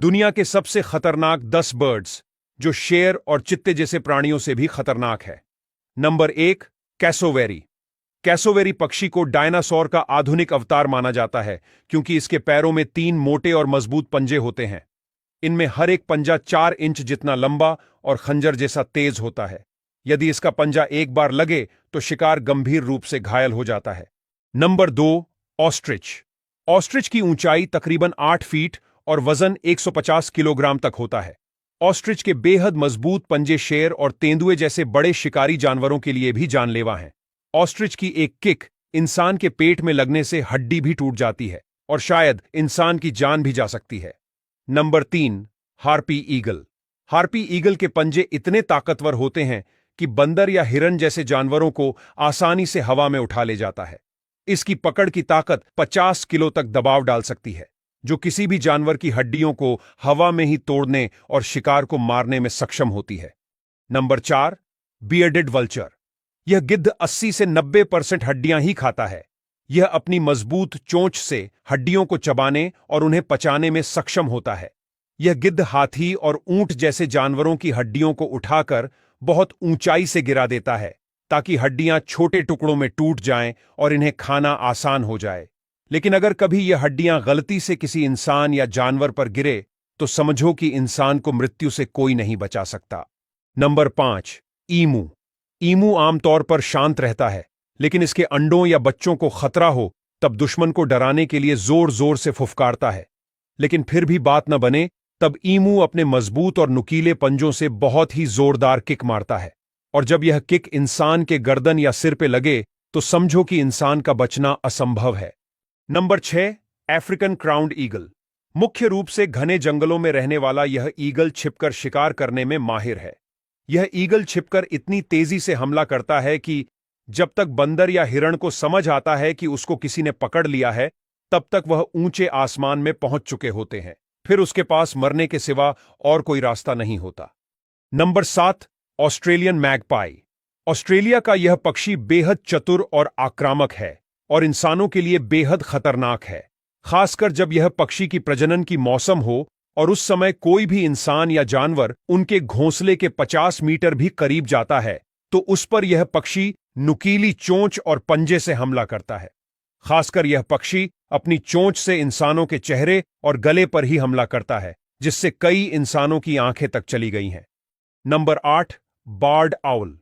दुनिया के सबसे खतरनाक 10 बर्ड्स जो शेर और चित्ते जैसे प्राणियों से भी खतरनाक है। Number 1, cassowary. कैसोवेरी पक्षी को डायनासोर का आधुनिक अवतार माना जाता है क्योंकि इसके पैरों में 3 मोटे और मजबूत पंजे होते हैं। इनमें हर एक पंजा 4 इंच जितना लंबा और खंजर जैसा तेज होता है। यदि इसका पंजा एक बार लगे तो शिकार गंभीर रूप से घायल हो जाता है। Number 2, ostrich. ऑस्ट्रिच की ऊंचाई तकरीबन 8 फीट और वजन 150 किलोग्राम तक होता है। ऑस्ट्रिच के बेहद मजबूत पंजे शेर और तेंदुए जैसे बड़े शिकारी जानवरों के लिए भी जानलेवा हैं। ऑस्ट्रिच की एक किक इंसान के पेट में लगने से हड्डी भी टूट जाती है और शायद इंसान की जान भी जा सकती है। Number 3, harpy eagle. Harpy eagle के पंजे इतने ताकतवर होते हैं कि बंदर या हिरन जैसे जानवरों को आसानी से हवा में उठा ले जाता है। इसकी पकड़ की ताकत 50 किलो तक दबाव डाल सकती है, जो किसी भी जानवर की हड्डियों को हवा में ही तोड़ने और शिकार को मारने में सक्षम होती है। Number 4, bearded vulture. यह गिद्ध 80 से 90% हड्डियां ही खाता है। यह अपनी मजबूत चोंच से हड्डियों को चबाने और उन्हें पचाने में सक्षम होता है। यह गिद्ध हाथी और ऊंट जैसे जानवरों की हड्डियों को उठाकर बहुत ऊंचाई से गिरा देता है ताकि हड्डियां छोटे टुकड़ों में टूट जाएं और इन्हें खाना आसान हो जाए। लेकिन अगर कभी यह हड्डियां गलती से किसी इंसान या जानवर पर गिरे तो समझो कि इंसान को मृत्यु से कोई नहीं बचा सकता। नंबर 5, ईमू। ईमू आमतौर पर शांत रहता है, लेकिन इसके अंडों या बच्चों को खतरा हो तब दुश्मन को डराने के लिए जोर जोर से फुफकारता है। लेकिन फिर भी बात न बने तब ईमू अपने मजबूत और नुकीले पंजों से बहुत ही जोरदार किक मारता है, और जब यह किक इंसान के गर्दन या सिर पे लगे तो समझो कि इंसान का बचना असंभव है। Number 6, African crowned eagle. मुख्य रूप से घने जंगलों में रहने वाला यह ईगल छिपकर शिकार करने में माहिर है। यह ईगल छिपकर इतनी तेजी से हमला करता है कि जब तक बंदर या हिरण को समझ आता है कि उसको किसी ने पकड़ लिया है, तब तक वह ऊंचे आसमान में पहुंच चुके होते हैं। फिर उसके पास मरने के सिवा और कोई रास्ता नहीं होता। Number 7, Australian magpie. ऑस्ट्रेलिया का यह पक्षी बेहद चतुर और आक्रामक है और इंसानों के लिए बेहद खतरनाक है, खासकर जब यह पक्षी की प्रजनन की मौसम हो और उस समय कोई भी इंसान या जानवर उनके घोंसले के 50 मीटर भी करीब जाता है तो उस पर यह पक्षी नुकीली चोंच और पंजे से हमला करता है। खासकर यह पक्षी अपनी चोंच से इंसानों के चेहरे और गले पर ही हमला करता है, जिससे कई इंसानों की आंखें तक चली गई हैं। Number 8, barred owl.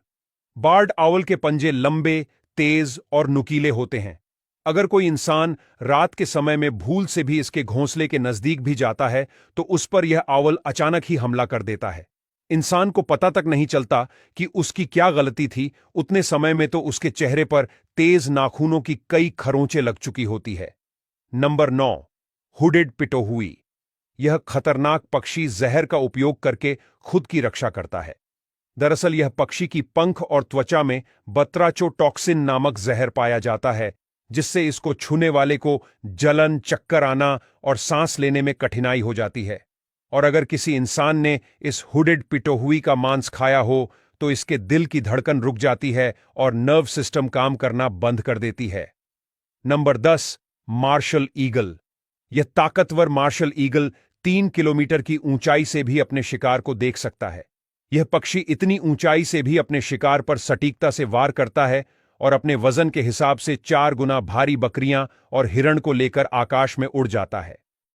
Barred owl के पंजे लंबे, तेज और नुकीले होते हैं। अगर कोई इंसान रात के समय में भूल से भी इसके घोंसले के नजदीक भी जाता है तो उस पर यह आउल अचानक ही हमला कर देता है। इंसान को पता तक नहीं चलता कि उसकी क्या गलती थी, उतने समय में तो उसके चेहरे पर तेज नाखूनों की कई खरोंचें लग चुकी होती है। Number 9, hooded pitohui. यह खतरनाक पक्षी जहर का उपयोग करके खुद की रक्षा करता है। दरअसल यह पक्षी की पंख और त्वचा में बत्राचोटॉक्सिन नामक जहर पाया जाता है, जिससे इसको छूने वाले को जलन, चक्कर आना और सांस लेने में कठिनाई हो जाती है। और अगर किसी इंसान ने इस हुडेड पिटोहुई का मांस खाया हो तो इसके दिल की धड़कन रुक जाती है और नर्व सिस्टम काम करना बंद कर देती है। Number 10, martial eagle. यह ताकतवर मार्शल ईगल 3 किलोमीटर की ऊंचाई से भी अपने शिकार को देख सकता है। यह पक्षी इतनी ऊंचाई से भी अपने शिकार पर सटीकता से वार करता है और अपने वजन के हिसाब से 4 गुना भारी बकरियां और हिरण को लेकर आकाश में उड़ जाता है।